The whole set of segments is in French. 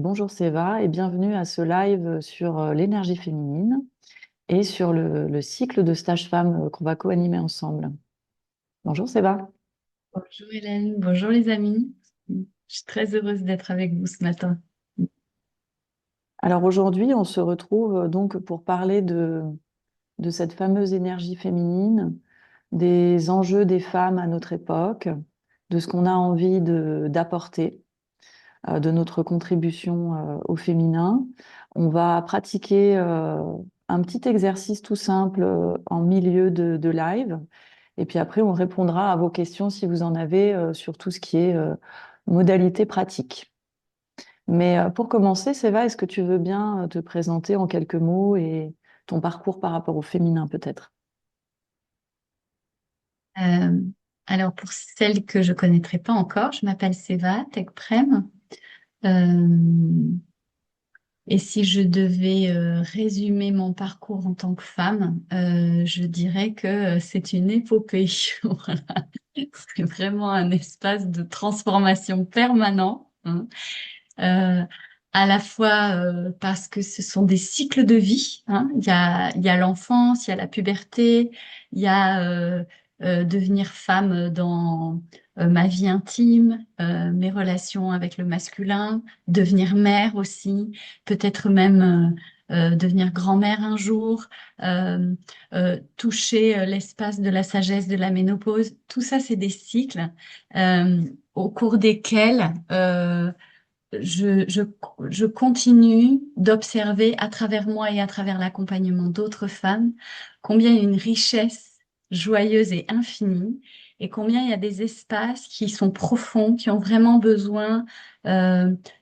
bonjour Séva et bienvenue à ce live sur l'énergie féminine et sur le cycle de stage femmes qu'on va co-animer ensemble. Bonjour Séva. Bonjour Hélène, bonjour les amis. Je suis très heureuse d'être avec vous ce matin. Alors aujourd'hui, on se retrouve donc pour parler de cette fameuse énergie féminine, des enjeux des femmes à notre époque, de ce qu'on a envie d'apporter, de notre contribution au féminin. On va pratiquer un petit exercice tout simple en milieu de live. Et puis après, on répondra à vos questions si vous en avez sur tout ce qui est modalité pratique. Mais pour commencer, Séva, est-ce que tu veux bien te présenter en quelques mots et ton parcours par rapport au féminin peut-être? Euh, alors pour celles que je connaîtrais pas encore, je m'appelle Seva Tekprem. Euh, et si je devais résumer mon parcours en tant que femme, je dirais que c'est une épopée. Voilà. C'est vraiment un espace de transformation permanent, hein. Euh, à la fois parce que ce sont des cycles de vie, hein. Il y a l'enfance, il y a la puberté, il y a devenir femme dans ma vie intime, mes relations avec le masculin, devenir mère aussi, peut-être même devenir grand-mère un jour, toucher l'espace de la sagesse de la ménopause. Tout ça, c'est des cycles au cours desquels je, je, je continue d'observer à travers moi et à travers l'accompagnement d'autres femmes combien il y a une richesse joyeuse et infinie et combien il y a des espaces qui sont profonds, qui ont vraiment besoin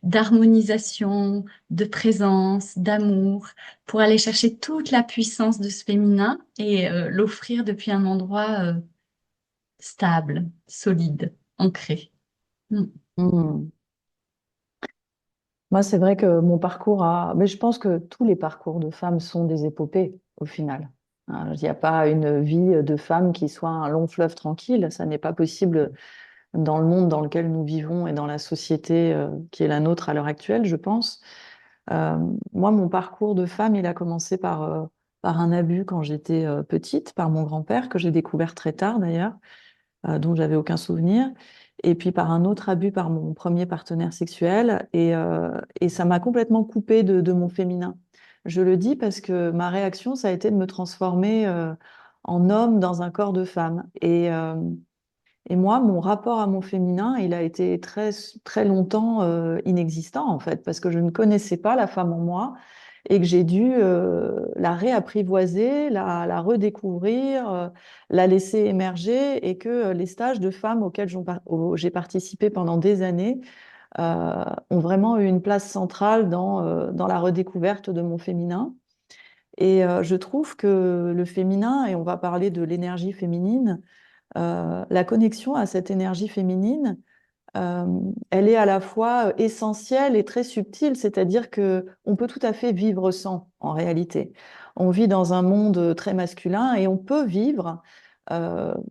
d'harmonisation, de présence, d'amour, pour aller chercher toute la puissance de ce féminin et l'offrir depuis un endroit stable, solide, ancré. Mm. Hmm. Moi, c'est vrai que mon parcours a... Mais je pense que tous les parcours de femmes sont des épopées, au final. Il n'y a pas une vie de femme qui soit un long fleuve tranquille. Ça n'est pas possible dans le monde dans lequel nous vivons et dans la société qui est la nôtre à l'heure actuelle, je pense. Euh, Moi, mon parcours de femme, il a commencé par un abus quand j'étais petite, par mon grand-père, que j'ai découvert très tard d'ailleurs, dont j'avais aucun souvenir. Et puis par un autre abus par mon premier partenaire sexuel. Et ça m'a complètement coupée de mon féminin. Je le dis parce que ma réaction, ça a été de me transformer en homme dans un corps de femme. Et moi, mon rapport à mon féminin, il a été très, très longtemps inexistant, en fait, parce que je ne connaissais pas la femme en moi et que j'ai dû la réapprivoiser, la redécouvrir, la laisser émerger et que les stages de femmes auxquels j'ai participé pendant des années ont vraiment eu une place centrale dans la redécouverte de mon féminin. Et je trouve que le féminin, et on va parler de l'énergie féminine, la connexion à cette énergie féminine, euh, elle est à la fois essentielle et très subtile, c'est-à-dire que on peut tout à fait vivre sans, en réalité. On vit dans un monde très masculin et on peut vivre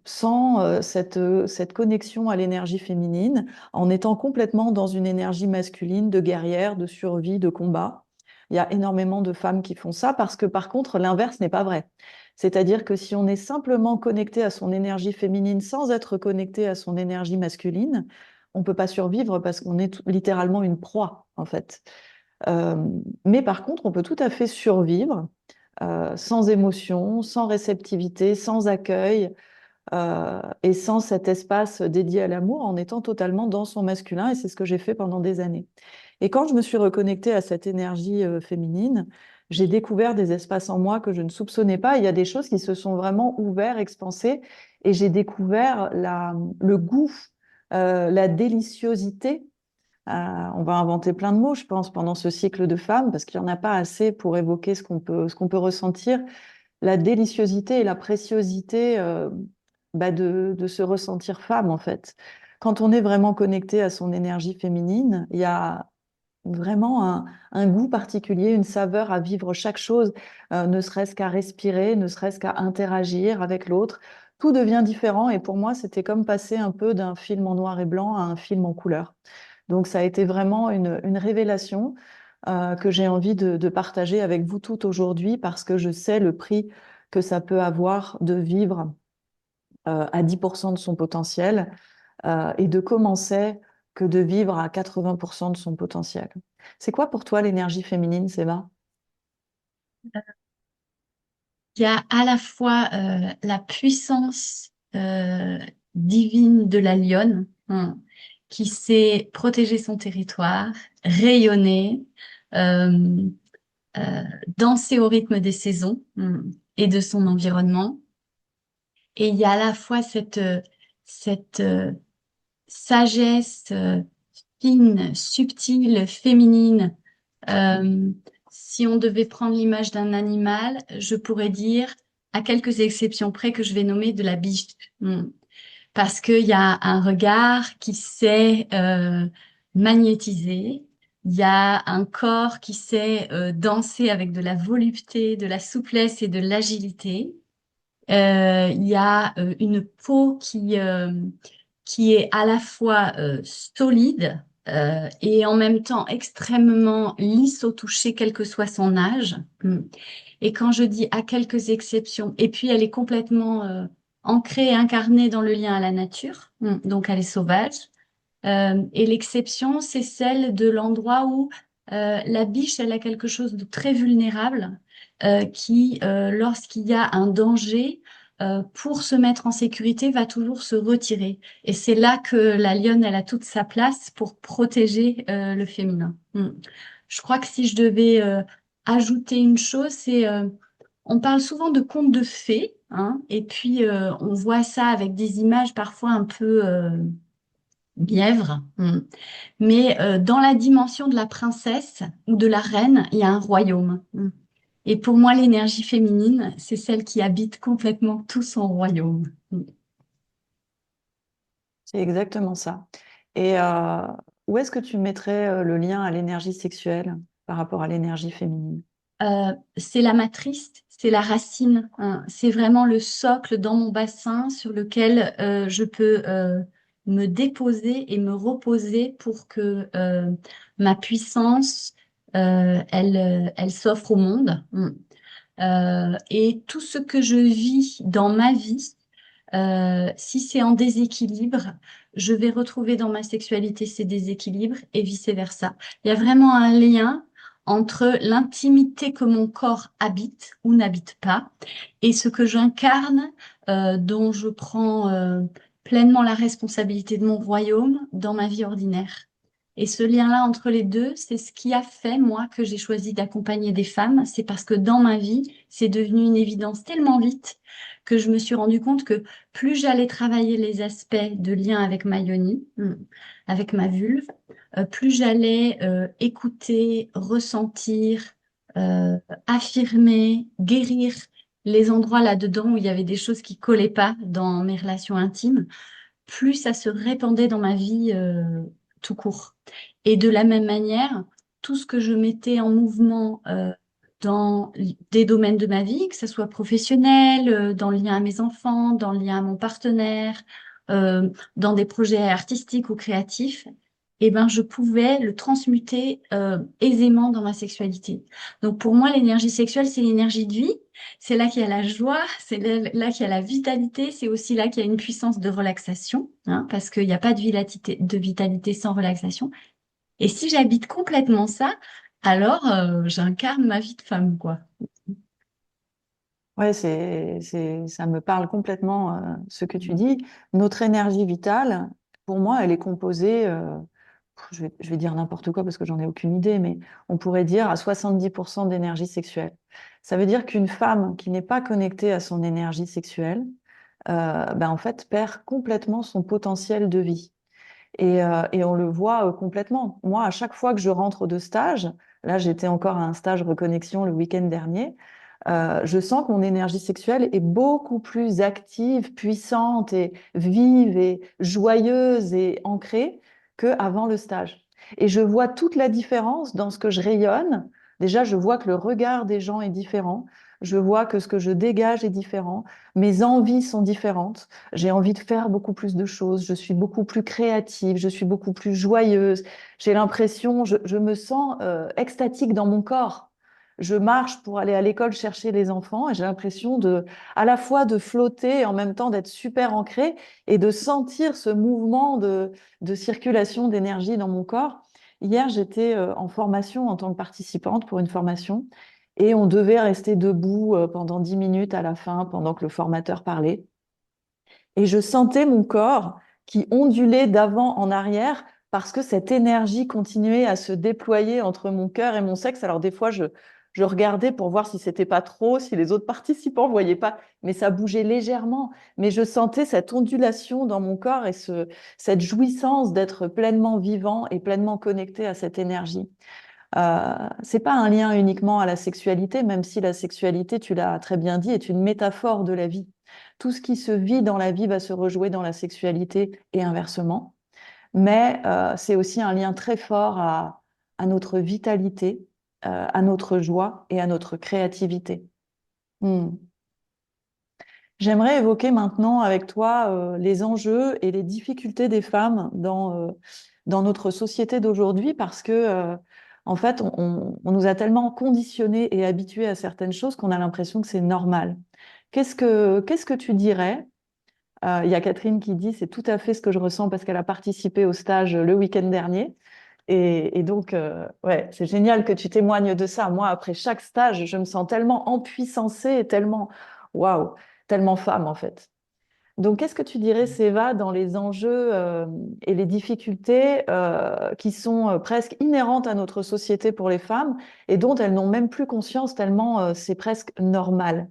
sans cette connexion à l'énergie féminine, en étant complètement dans une énergie masculine de guerrière, de survie, de combat. Il y a énormément de femmes qui font ça parce que par contre, l'inverse n'est pas vrai. C'est-à-dire que si on est simplement connecté à son énergie féminine sans être connecté à son énergie masculine, on ne peut pas survivre parce qu'on est littéralement une proie, en fait. Euh, mais par contre, on peut tout à fait survivre sans émotion, sans réceptivité, sans accueil et sans cet espace dédié à l'amour en étant totalement dans son masculin. Et c'est ce que j'ai fait pendant des années. Et quand je me suis reconnectée à cette énergie féminine, j'ai découvert des espaces en moi que je ne soupçonnais pas. Il y a des choses qui se sont vraiment ouvertes, expansées, et j'ai découvert le goût, la déliciosité. On va inventer plein de mots, je pense, pendant ce cycle de femmes, parce qu'il n'y en a pas assez pour évoquer ce qu'on peut ressentir. La déliciosité et la préciosité de se ressentir femme, en fait. Quand on est vraiment connecté à son énergie féminine, il y a vraiment un goût particulier, une saveur à vivre chaque chose, ne serait-ce qu'à respirer, ne serait-ce qu'à interagir avec l'autre. Tout devient différent et pour moi, c'était comme passer un peu d'un film en noir et blanc à un film en couleur. Donc, ça a été vraiment une révélation que j'ai envie de partager avec vous toutes aujourd'hui parce que je sais le prix que ça peut avoir de vivre à 10% de son potentiel et de commencer que de vivre à 80% de son potentiel. C'est quoi pour toi l'énergie féminine, Séva? Il y a à la fois la puissance divine de la lionne, qui sait protéger son territoire, rayonner, euh, euh, danser au rythme des saisons, et de son environnement. Et il y a à la fois cette sagesse fine, subtile, féminine. Euh, Si on devait prendre l'image d'un animal, je pourrais dire, à quelques exceptions près que je vais nommer, de la biche. Parce qu'il y a un regard qui sait magnétiser, il y a un corps qui sait danser avec de la volupté, de la souplesse et de l'agilité. Il y a une peau qui est à la fois solide et en même temps extrêmement lisse au toucher, quel que soit son âge. Et quand je dis à quelques exceptions, et puis elle est complètement ancrée et incarnée dans le lien à la nature, donc elle est sauvage. Et l'exception, c'est celle de l'endroit où la biche, elle a quelque chose de très vulnérable qui, lorsqu'il y a un danger, pour se mettre en sécurité, va toujours se retirer. Et c'est là que la lionne, elle a toute sa place pour protéger le féminin. Je crois que si je devais ajouter une chose, c'est on parle souvent de contes de fées, hein, et puis on voit ça avec des images parfois un peu mièvres. Mais dans la dimension de la princesse ou de la reine, il y a un royaume. Et pour moi, l'énergie féminine, c'est celle qui habite complètement tout son royaume. C'est exactement ça. Et où est-ce que tu mettrais le lien à l'énergie sexuelle par rapport à l'énergie féminine? C'est la matrice, c'est la racine, hein. C'est vraiment le socle dans mon bassin sur lequel je peux me déposer et me reposer pour que ma puissance, elle s'offre au monde. Et tout ce que je vis dans ma vie, si c'est en déséquilibre, je vais retrouver dans ma sexualité ces déséquilibres et vice-versa. Il y a vraiment un lien entre l'intimité que mon corps habite ou n'habite pas et ce que j'incarne, dont je prends pleinement la responsabilité de mon royaume dans ma vie ordinaire. Et ce lien-là entre les deux, c'est ce qui a fait, moi, que j'ai choisi d'accompagner des femmes. C'est parce que dans ma vie, c'est devenu une évidence tellement vite que je me suis rendu compte que plus j'allais travailler les aspects de lien avec ma yoni, avec ma vulve, plus j'allais écouter, ressentir, euh, affirmer, guérir les endroits là-dedans où il y avait des choses qui collaient pas dans mes relations intimes, plus ça se répandait dans ma vie tout court. Et de la même manière, tout ce que je mettais en mouvement dans des domaines de ma vie, que ce soit professionnel, dans le lien à mes enfants, dans le lien à mon partenaire, dans des projets artistiques ou créatifs, eh ben, je pouvais le transmuter aisément dans ma sexualité. Donc pour moi, l'énergie sexuelle, c'est l'énergie de vie. C'est là qu'il y a la joie, c'est là qu'il y a la vitalité, c'est aussi là qu'il y a une puissance de relaxation, hein, parce qu'il n'y a pas de vitalité sans relaxation. Et si j'habite complètement ça, alors j'incarne ma vie de femme, quoi. Ouais, ça me parle complètement ce que tu dis. Notre énergie vitale, pour moi, elle est composée, je vais dire n'importe quoi parce que j'en ai aucune idée, mais on pourrait dire à 70% d'énergie sexuelle. Ça veut dire qu'une femme qui n'est pas connectée à son énergie sexuelle, ben en fait, perd complètement son potentiel de vie. Et on le voit complètement. Moi, à chaque fois que je rentre de stage, là, j'étais encore à un stage reconnexion le week-end dernier, je sens que mon énergie sexuelle est beaucoup plus active, puissante et vive et joyeuse et ancrée qu'avant le stage. Et je vois toute la différence dans ce que je rayonne Déjà, je vois que le regard des gens est différent. Je vois que ce que je dégage est différent. Mes envies sont différentes. J'ai envie de faire beaucoup plus de choses. Je suis beaucoup plus créative. Je suis beaucoup plus joyeuse. J'ai l'impression, je me sens extatique dans mon corps. Je marche pour aller à l'école chercher les enfants et j'ai l'impression à la fois de flotter et en même temps d'être super ancrée et de sentir ce mouvement de circulation d'énergie dans mon corps. Hier, j'étais en formation en tant que participante pour une formation et on devait rester debout pendant 10 minutes à la fin pendant que le formateur parlait. Et je sentais mon corps qui ondulait d'avant en arrière parce que cette énergie continuait à se déployer entre mon cœur et mon sexe. Alors des fois, je regardais pour voir si c'était pas trop, si les autres participants voyaient pas, mais ça bougeait légèrement. Mais je sentais cette ondulation dans mon corps et cette jouissance d'être pleinement vivant et pleinement connecté à cette énergie. C'est pas un lien uniquement à la sexualité, même si la sexualité, tu l'as très bien dit, est une métaphore de la vie. Tout ce qui se vit dans la vie va se rejouer dans la sexualité et inversement. Mais c'est aussi un lien très fort à notre vitalité, à notre joie et à notre créativité. Hmm. J'aimerais évoquer maintenant avec toi les enjeux et les difficultés des femmes dans notre société d'aujourd'hui parce que, en fait, on nous a tellement conditionnés et habitués à certaines choses qu'on a l'impression que c'est normal. Qu'est-ce que tu dirais? Il y a Catherine qui dit c'est tout à fait ce que je ressens parce qu'elle a participé au stage le week-end dernier. Et donc, ouais, c'est génial que tu témoignes de ça. Moi, après chaque stage, je me sens tellement empuissancée et tellement, waouh, tellement femme en fait. Donc, qu'est-ce que tu dirais, Séva, dans les enjeux et les difficultés qui sont presque inhérentes à notre société pour les femmes et dont elles n'ont même plus conscience tellement c'est presque normal?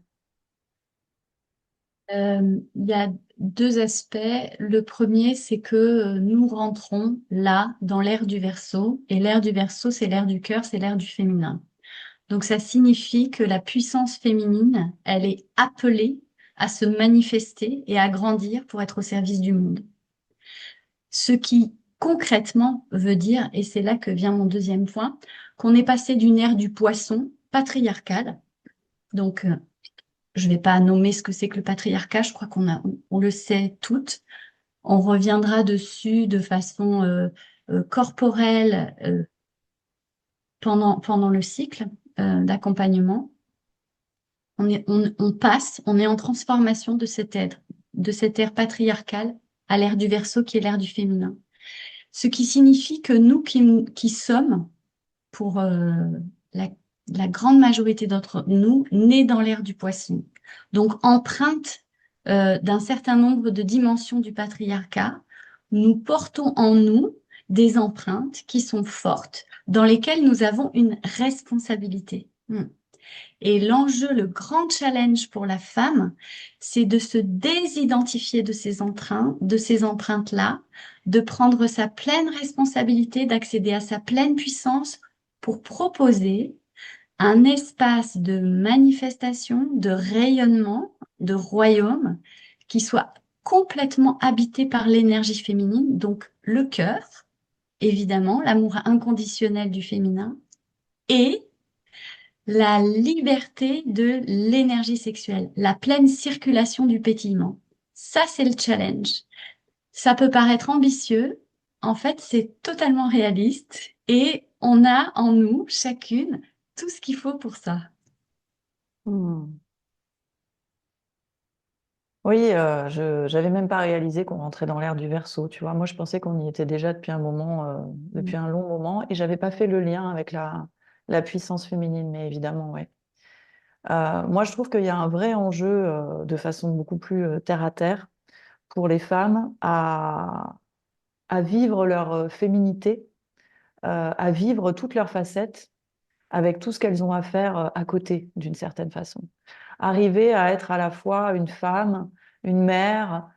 Il y a deux aspects. Le premier, c'est que nous rentrons là dans l'ère du Verseau. Et l'ère du Verseau, c'est l'ère du cœur, c'est l'ère du féminin. Donc ça signifie que la puissance féminine, elle est appelée à se manifester et à grandir pour être au service du monde. Ce qui concrètement veut dire, et c'est là que vient mon deuxième point, qu'on est passé d'une ère du poisson patriarcale. Donc je ne vais pas nommer ce que c'est que le patriarcat, je crois on le sait toutes. On reviendra dessus de façon corporelle pendant le cycle d'accompagnement. On est en transformation de cette ère patriarcale à l'ère du Verseau qui est l'ère du féminin. Ce qui signifie que nous qui sommes, pour la, la grande majorité d'entre nous, nés dans l'ère du Poisson, donc empreintes d'un certain nombre de dimensions du patriarcat, nous portons en nous des empreintes qui sont fortes, dans lesquelles nous avons une responsabilité. Et l'enjeu, le grand challenge pour la femme, c'est de se désidentifier de ces empreintes-là, de prendre sa pleine responsabilité, d'accéder à sa pleine puissance pour proposer un espace de manifestation, de rayonnement, de royaume qui soit complètement habité par l'énergie féminine, donc le cœur, évidemment, l'amour inconditionnel du féminin, et la liberté de l'énergie sexuelle, la pleine circulation du pétillement. Ça, c'est le challenge. Ça peut paraître ambitieux. En fait, c'est totalement réaliste et on a en nous, chacune, tout ce qu'il faut pour ça. Hmm. Oui, j'avais même pas réalisé qu'on rentrait dans l'ère du Verseau. Tu vois, moi, je pensais qu'on y était déjà depuis un moment, depuis un long moment, et j'avais pas fait le lien avec la puissance féminine, mais évidemment, ouais. Moi, je trouve qu'il y a un vrai enjeu de façon beaucoup plus terre à terre pour les femmes à vivre leur féminité, à vivre toutes leurs facettes avec tout ce qu'elles ont à faire à côté, d'une certaine façon. Arriver à être à la fois une femme, une mère,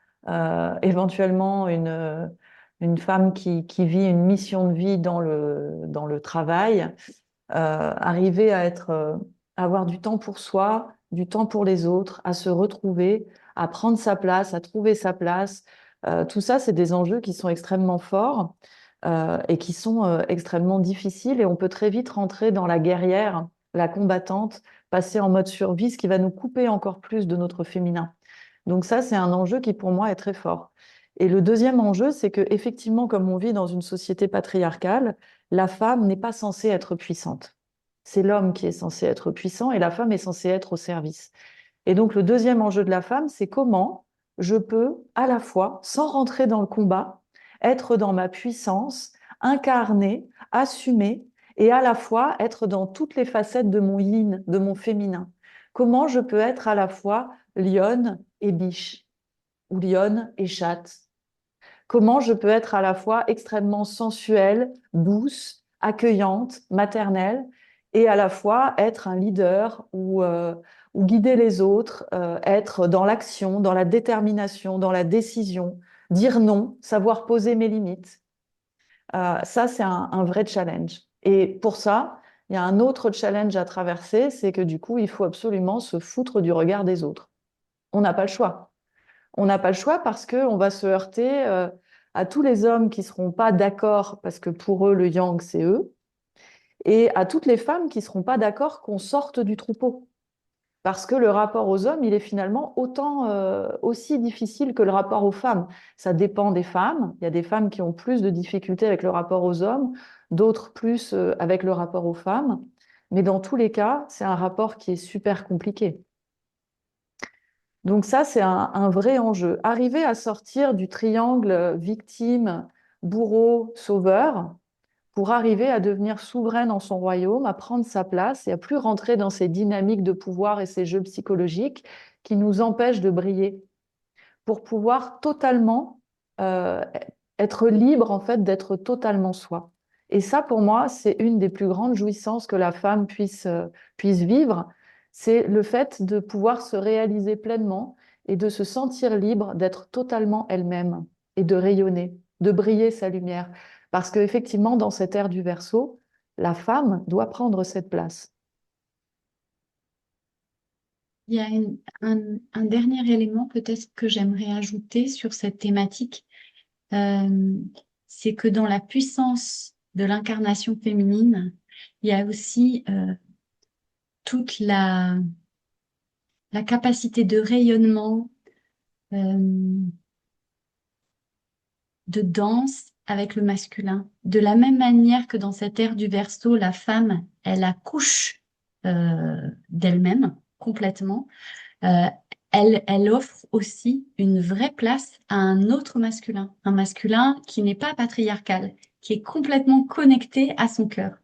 éventuellement une femme qui vit une mission de vie dans le travail, arriver à avoir du temps pour soi, du temps pour les autres, à se retrouver, à prendre sa place, à trouver sa place. Tout ça, c'est des enjeux qui sont extrêmement forts. et qui sont extrêmement difficiles. Et on peut très vite rentrer dans la guerrière, la combattante, passer en mode survie, ce qui va nous couper encore plus de notre féminin. Donc ça, c'est un enjeu qui, pour moi, est très fort. Et le deuxième enjeu, c'est que effectivement, comme on vit dans une société patriarcale, la femme n'est pas censée être puissante. C'est l'homme qui est censé être puissant et la femme est censée être au service. Et donc, le deuxième enjeu de la femme, c'est comment je peux, à la fois, sans rentrer dans le combat, être dans ma puissance, incarner, assumer, et à la fois être dans toutes les facettes de mon yin, de mon féminin. Comment je peux être à la fois lionne et biche, ou lionne et chatte. Comment je peux être à la fois extrêmement sensuelle, douce, accueillante, maternelle, et à la fois être un leader ou guider les autres, être dans l'action, dans la détermination, dans la décision, dire non, savoir poser mes limites. Ça, c'est un vrai challenge. Et pour ça, il y a un autre challenge à traverser, c'est que du coup, il faut absolument se foutre du regard des autres. On n'a pas le choix. On n'a pas le choix parce qu'on va se heurter à tous les hommes qui ne seront pas d'accord parce que pour eux, le yang, c'est eux, et à toutes les femmes qui ne seront pas d'accord qu'on sorte du troupeau. Parce que le rapport aux hommes, il est finalement autant aussi difficile que le rapport aux femmes. Ça dépend des femmes. Il y a des femmes qui ont plus de difficultés avec le rapport aux hommes, d'autres plus avec le rapport aux femmes. Mais dans tous les cas, c'est un rapport qui est super compliqué. Donc ça, c'est un vrai enjeu. Arriver à sortir du triangle victime, bourreau, sauveur, pour arriver à devenir souveraine dans son royaume, à prendre sa place et à plus rentrer dans ces dynamiques de pouvoir et ces jeux psychologiques qui nous empêchent de briller, pour pouvoir totalement euh, être libre en fait d'être totalement soi. Et ça, pour moi, c'est une des plus grandes jouissances que la femme puisse vivre, c'est le fait de pouvoir se réaliser pleinement et de se sentir libre d'être totalement elle-même et de rayonner, de briller sa lumière. Parce qu'effectivement, dans cette ère du Verseau, la femme doit prendre cette place. Il y a un dernier élément peut-être que j'aimerais ajouter sur cette thématique, euh, c'est que dans la puissance de l'incarnation féminine, il y a aussi toute la capacité de rayonnement, euh, de danse avec le masculin. De la même manière que dans cette ère du Verseau, la femme, elle accouche d'elle-même complètement. Euh, elle offre aussi une vraie place à un autre masculin, un masculin qui n'est pas patriarcal, qui est complètement connecté à son cœur.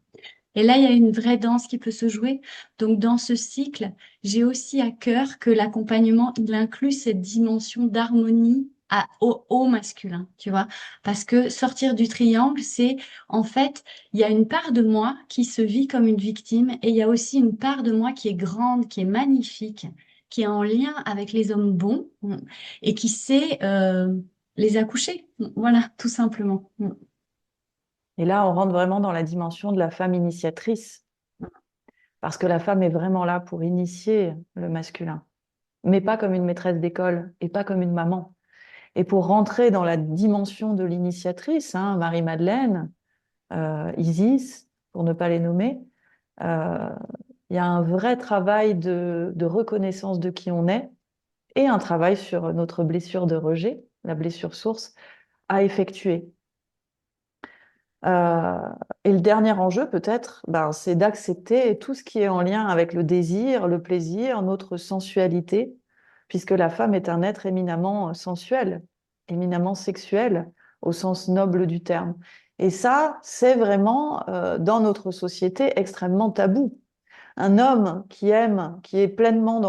Et là, il y a une vraie danse qui peut se jouer. Donc, dans ce cycle, j'ai aussi à cœur que l'accompagnement, il inclut cette dimension d'harmonie au masculin, tu vois. Parce que sortir du triangle, c'est, en fait, il y a une part de moi qui se vit comme une victime et il y a aussi une part de moi qui est grande, qui est magnifique, qui est en lien avec les hommes bons et qui sait les accoucher. Voilà, tout simplement. Et là, on rentre vraiment dans la dimension de la femme initiatrice, parce que la femme est vraiment là pour initier le masculin, mais pas comme une maîtresse d'école et pas comme une maman. Et pour rentrer dans la dimension de l'initiatrice, hein, Marie-Madeleine, Isis, pour ne pas les nommer, euh, il y a un vrai travail de reconnaissance de qui on est et un travail sur notre blessure de rejet, la blessure source, à effectuer. Euh, et le dernier enjeu, peut-être, ben, c'est d'accepter tout ce qui est en lien avec le désir, le plaisir, notre sensualité, puisque la femme est un être éminemment sensuel, éminemment sexuel, au sens noble du terme. Et ça, c'est vraiment, dans notre société, extrêmement tabou. Un homme qui aime, qui est pleinement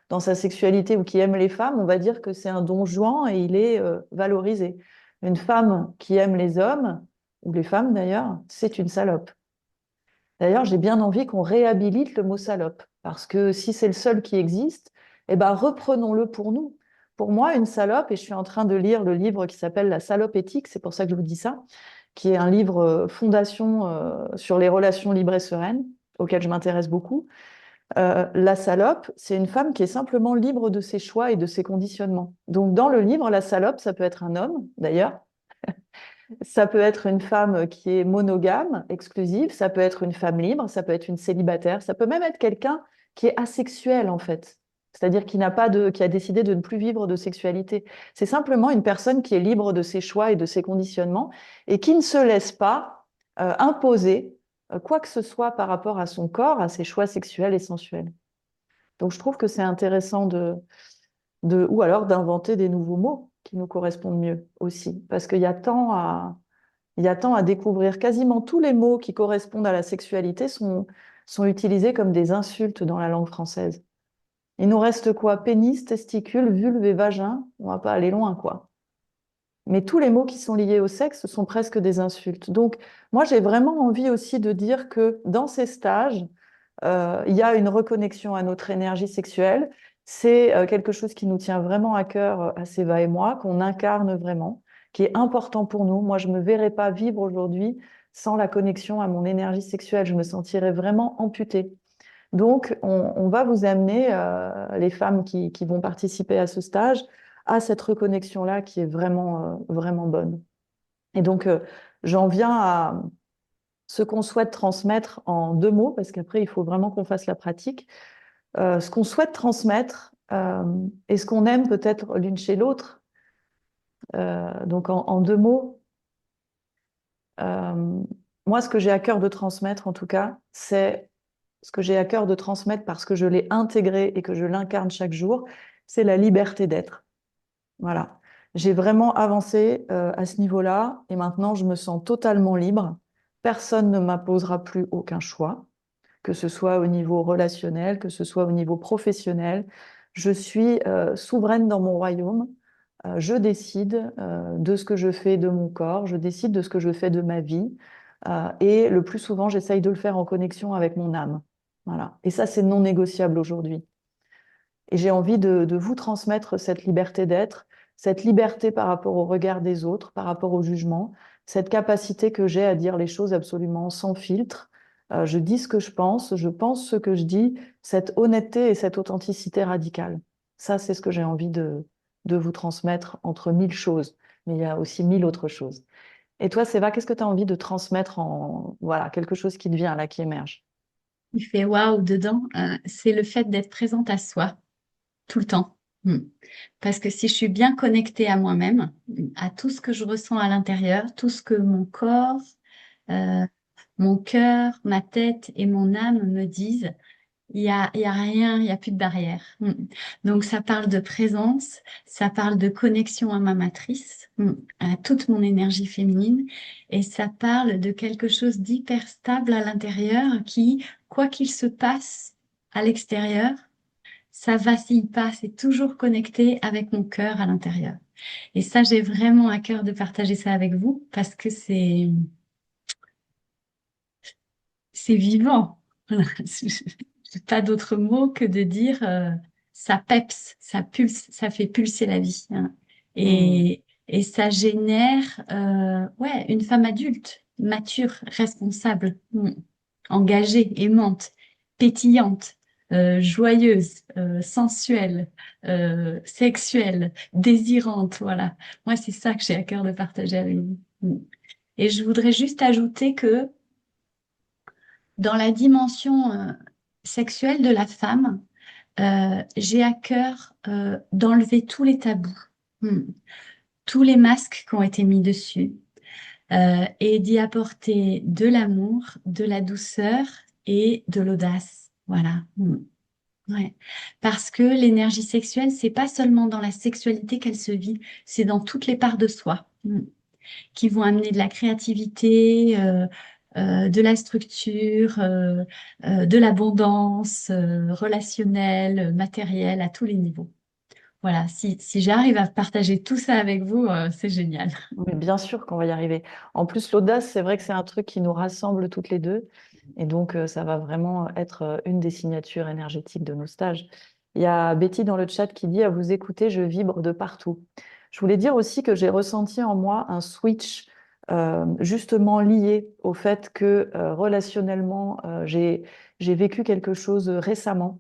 dans sa sexualité ou qui aime les femmes, on va dire que c'est un don Juan et il est valorisé. Une femme qui aime les hommes, ou les femmes d'ailleurs, c'est une salope. D'ailleurs, j'ai bien envie qu'on réhabilite le mot salope, parce que si c'est le seul qui existe, eh ben, reprenons-le pour nous. Pour moi, une salope, et je suis en train de lire le livre qui s'appelle La salope éthique, c'est pour ça que je vous dis ça, qui est un livre fondation sur les relations libres et sereines, auquel je m'intéresse beaucoup. La salope, c'est une femme qui est simplement libre de ses choix et de ses conditionnements. Donc, dans le livre, la salope, ça peut être un homme, d'ailleurs, Ça peut être une femme qui est monogame, exclusive, ça peut être une femme libre, ça peut être une célibataire, ça peut même être quelqu'un qui est asexuel en fait. C'est-à-dire qui a décidé de ne plus vivre de sexualité. C'est simplement une personne qui est libre de ses choix et de ses conditionnements et qui ne se laisse pas imposer quoi que ce soit par rapport à son corps, à ses choix sexuels et sensuels. Donc je trouve que c'est intéressant ou alors d'inventer des nouveaux mots qui nous correspondent mieux aussi, parce il y a tant à découvrir. Quasiment tous les mots qui correspondent à la sexualité sont utilisés comme des insultes dans la langue française. Il nous reste quoi? Pénis, testicule, vulve et vagin. On va pas aller loin, quoi. Mais tous les mots qui sont liés au sexe sont presque des insultes. Donc, moi, j'ai vraiment envie aussi de dire que dans ces stages, il y a une reconnexion à notre énergie sexuelle. C'est quelque chose qui nous tient vraiment à cœur, à Séva et moi, qu'on incarne vraiment, qui est important pour nous. Moi, je ne me verrais pas vivre aujourd'hui sans la connexion à mon énergie sexuelle. Je me sentirais vraiment amputée. Donc, on va vous amener, les femmes qui vont participer à ce stage, à cette reconnexion-là qui est vraiment, vraiment bonne. Et donc, j'en viens à ce qu'on souhaite transmettre en 2 mots, parce qu'après, il faut vraiment qu'on fasse la pratique. Ce qu'on souhaite transmettre et ce qu'on aime peut-être l'une chez l'autre. Donc, en 2 mots, euh, moi, ce que j'ai à cœur de transmettre, en tout cas, c'est ce que j'ai à cœur de transmettre parce que je l'ai intégré et que je l'incarne chaque jour, c'est la liberté d'être. Voilà. J'ai vraiment avancé à ce niveau-là et maintenant, je me sens totalement libre. Personne ne m'imposera plus aucun choix, que ce soit au niveau relationnel, que ce soit au niveau professionnel. Je suis souveraine dans mon royaume. Je décide de ce que je fais de mon corps, je décide de ce que je fais de ma vie. Et le plus souvent, j'essaye de le faire en connexion avec mon âme. Voilà. Et ça, c'est non négociable aujourd'hui. Et j'ai envie de vous transmettre cette liberté d'être, cette liberté par rapport au regard des autres, par rapport au jugement, cette capacité que j'ai à dire les choses absolument sans filtre. Je dis ce que je pense ce que je dis, cette honnêteté et cette authenticité radicale. Ça, c'est ce que j'ai envie de vous transmettre entre 1000 choses. Mais il y a aussi 1000 autres choses. Et toi, Séva, qu'est-ce que tu as envie de transmettre en, voilà, quelque chose qui te vient là, qui émerge? Il fait waouh dedans, c'est le fait d'être présente à soi tout le temps. Hmm. Parce que si je suis bien connectée à moi-même, à tout ce que je ressens à l'intérieur, tout ce que mon corps, euh, mon cœur, ma tête et mon âme me disent, il y a rien, il y a plus de barrière. Donc ça parle de présence, ça parle de connexion à ma matrice, à toute mon énergie féminine, et ça parle de quelque chose d'hyper stable à l'intérieur qui, quoi qu'il se passe à l'extérieur, ça vacille pas, c'est toujours connecté avec mon cœur à l'intérieur. Et ça, j'ai vraiment à cœur de partager ça avec vous parce que c'est vivant. Voilà. J'ai pas d'autre mot que de dire ça peps, ça pulse, ça fait pulser la vie, hein. Hmm. Et ça génère ouais, une femme adulte, mature, responsable, engagée, aimante, pétillante, joyeuse, sensuelle, sexuelle, désirante. Voilà. Moi, c'est ça que j'ai à cœur de partager avec vous. Et je voudrais juste ajouter que dans la dimension sexuelle de la femme, j'ai à cœur d'enlever tous les tabous, hmm, tous les masques qui ont été mis dessus, et d'y apporter de l'amour, de la douceur et de l'audace. Voilà. Ouais. Parce que l'énergie sexuelle, c'est pas seulement dans la sexualité qu'elle se vit, c'est dans toutes les parts de soi. Qui vont amener de la créativité, de la structure, de l'abondance relationnelle, matérielle, à tous les niveaux. Voilà, si j'arrive à partager tout ça avec vous, c'est génial. Mais bien sûr qu'on va y arriver. En plus, l'audace, c'est vrai que c'est un truc qui nous rassemble toutes les deux. Et donc, ça va vraiment être une des signatures énergétiques de nos stages. Il y a Betty dans le chat qui dit, à vous écouter, je vibre de partout. Je voulais dire aussi que j'ai ressenti en moi un switch justement lié au fait que relationnellement, j'ai vécu quelque chose récemment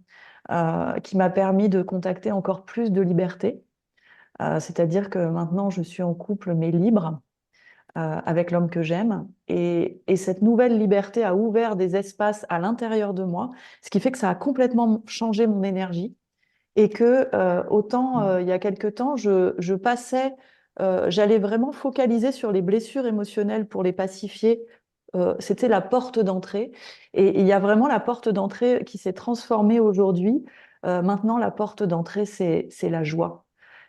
qui m'a permis de contacter encore plus de liberté. C'est-à-dire que maintenant, je suis en couple, mais libre. avec l'homme que j'aime. Et cette nouvelle liberté a ouvert des espaces à l'intérieur de moi, ce qui fait que ça a complètement changé mon énergie. Et que autant il y a quelque temps, je passais, j'allais vraiment focaliser sur les blessures émotionnelles pour les pacifier. C'était la porte d'entrée. Et il y a vraiment la porte d'entrée qui s'est transformée aujourd'hui. Maintenant, la porte d'entrée, c'est la joie.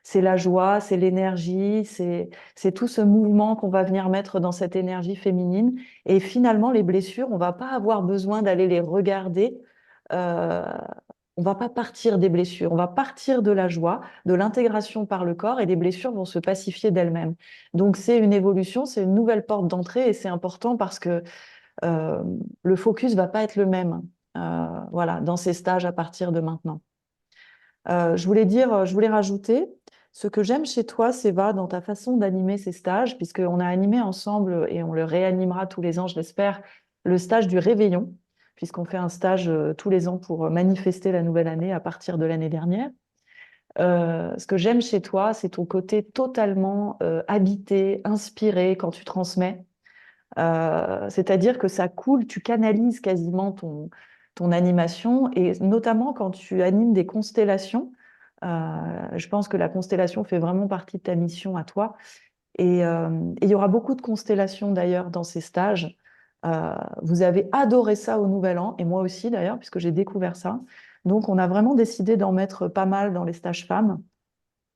C'est la joie, c'est l'énergie, c'est tout ce mouvement qu'on va venir mettre dans cette énergie féminine. Et finalement, les blessures, on va pas avoir besoin d'aller les regarder. Euh, on va pas partir des blessures, on va partir de la joie, de l'intégration par le corps et les blessures vont se pacifier d'elles-mêmes. Donc c'est une évolution, c'est une nouvelle porte d'entrée et c'est important parce que euh, le focus va pas être le même. Voilà, dans ces stages à partir de maintenant. Je voulais rajouter, ce que j'aime chez toi, Séva, dans ta façon d'animer ces stages, puisqu'on a animé ensemble et on le réanimera tous les ans, je l'espère, le stage du réveillon, puisqu'on fait un stage tous les ans pour manifester la nouvelle année à partir de l'année dernière. Ce que j'aime chez toi, c'est ton côté totalement habité, inspiré quand tu transmets. C'est-à-dire que ça coule, tu canalises quasiment ton animation, et notamment quand tu animes des constellations. Je pense que la constellation fait vraiment partie de ta mission à toi. Et il y aura beaucoup de constellations d'ailleurs dans ces stages. Vous avez adoré ça au Nouvel An, et moi aussi d'ailleurs, puisque j'ai découvert ça. Donc on a vraiment décidé d'en mettre pas mal dans les stages femmes.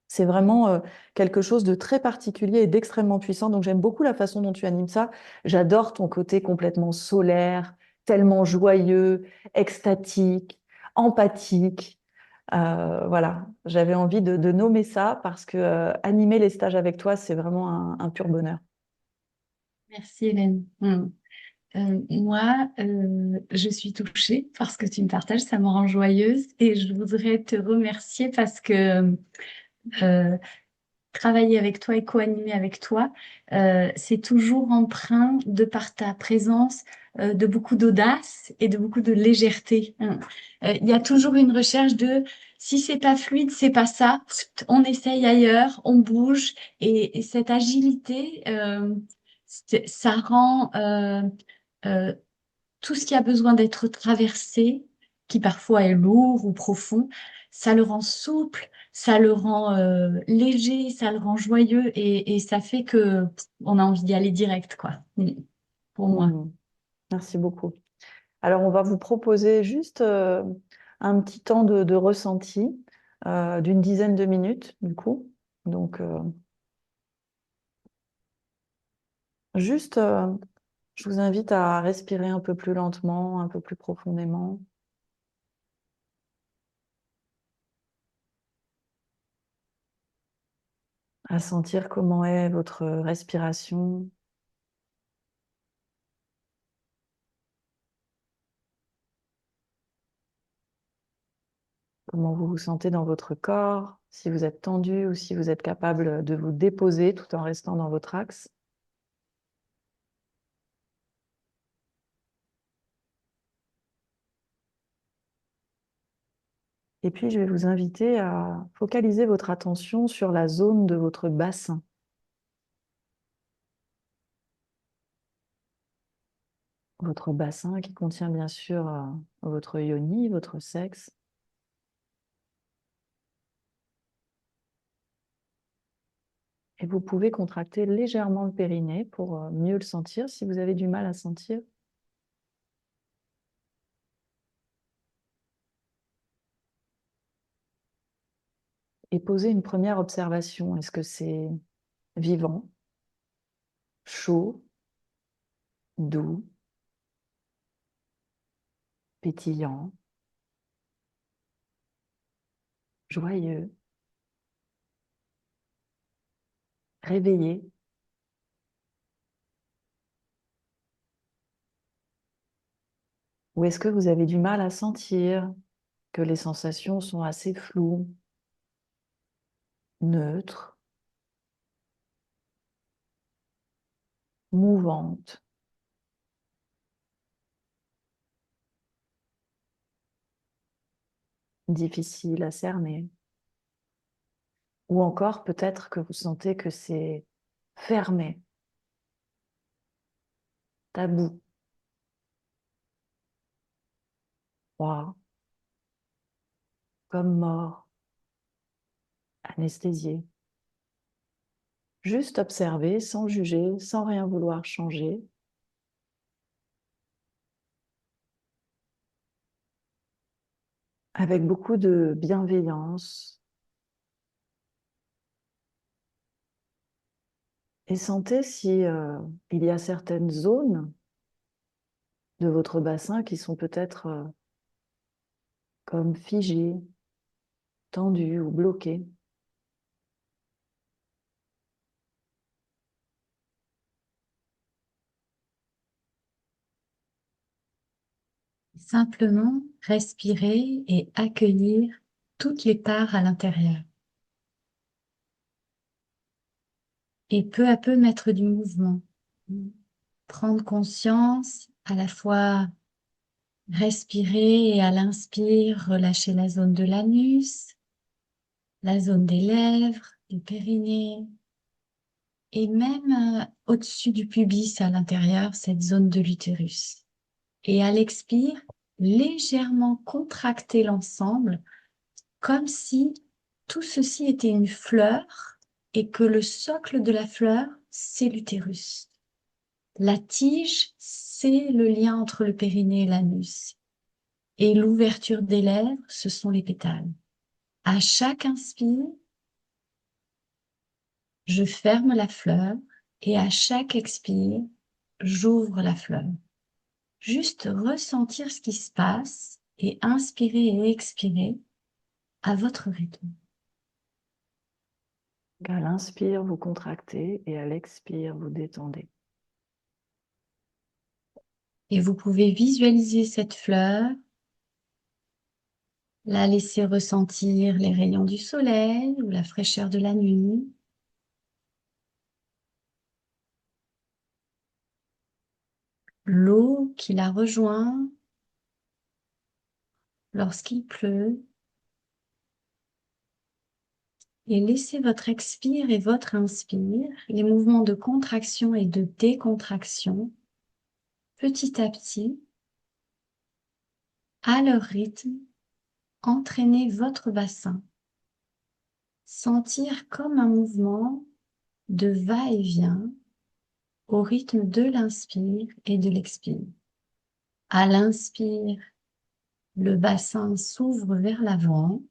C'est vraiment quelque chose de très particulier et d'extrêmement puissant. Donc j'aime beaucoup la façon dont tu animes ça. J'adore ton côté complètement solaire, tellement joyeux, extatique, empathique. Voilà, j'avais envie de nommer ça parce que animer les stages avec toi, c'est vraiment un pur bonheur. Merci Hélène. Moi, je suis touchée par ce que tu me partages, ça me rend joyeuse et je voudrais te remercier parce que euh, travailler avec toi et co-animer avec toi, c'est toujours empreint de par ta présence de beaucoup d'audace et de beaucoup de légèreté. Hein. Il y a toujours une recherche de si c'est pas fluide, c'est pas ça. On essaye ailleurs, on bouge et cette agilité, ça rend euh, tout ce qui a besoin d'être traversé, qui parfois est lourd ou profond, ça le rend souple, ça le rend léger, ça le rend joyeux et ça fait que on a envie d'y aller direct, quoi. Pour moi. Mhm. Merci beaucoup. Alors, on va vous proposer juste un petit temps de ressenti d'une dizaine de minutes, du coup. Donc, juste, je vous invite à respirer un peu plus lentement, un peu plus profondément, à sentir comment est votre respiration, comment vous vous sentez dans votre corps, si vous êtes tendu ou si vous êtes capable de vous déposer tout en restant dans votre axe. Et puis, je vais vous inviter à focaliser votre attention sur la zone de votre bassin. Votre bassin qui contient bien sûr votre yoni, votre sexe. Et vous pouvez contracter légèrement le périnée pour mieux le sentir si vous avez du mal à sentir. Et poser une première observation. Est-ce que c'est vivant, chaud, doux, pétillant, joyeux, réveillé? Ou est-ce que vous avez du mal à sentir, que les sensations sont assez floues, neutres, mouvantes, difficiles à cerner? Ou encore peut-être que vous sentez que c'est fermé, tabou, froid, comme mort, anesthésié. Juste observer, sans juger, sans rien vouloir changer. Avec beaucoup de bienveillance. Et sentez si il y a certaines zones de votre bassin qui sont peut-être comme figées, tendues ou bloquées. Simplement respirer et accueillir toutes les parts à l'intérieur. Et peu à peu mettre du mouvement. Prendre conscience, à la fois respirer et à l'inspire, relâcher la zone de l'anus, la zone des lèvres, du périnée, et même au-dessus du pubis à l'intérieur, cette zone de l'utérus. Et à l'expire, légèrement contracter l'ensemble, comme si tout ceci était une fleur et que le socle de la fleur, c'est l'utérus. La tige, c'est le lien entre le périnée et l'anus. Et l'ouverture des lèvres, ce sont les pétales. À chaque inspire, je ferme la fleur et à chaque expire, j'ouvre la fleur. Juste ressentir ce qui se passe et inspirer et expirer à votre rythme. À l'inspire, vous contractez et à l'expire, vous détendez. Et vous pouvez visualiser cette fleur, la laisser ressentir les rayons du soleil ou la fraîcheur de la nuit. L'eau qui la rejoint lorsqu'il pleut. Et laissez votre expire et votre inspire, les mouvements de contraction et de décontraction, petit à petit, à leur rythme, entraîner votre bassin. Sentir comme un mouvement de va-et-vient au rythme de l'inspire et de l'expire. À l'inspire, le bassin s'ouvre vers l'avant,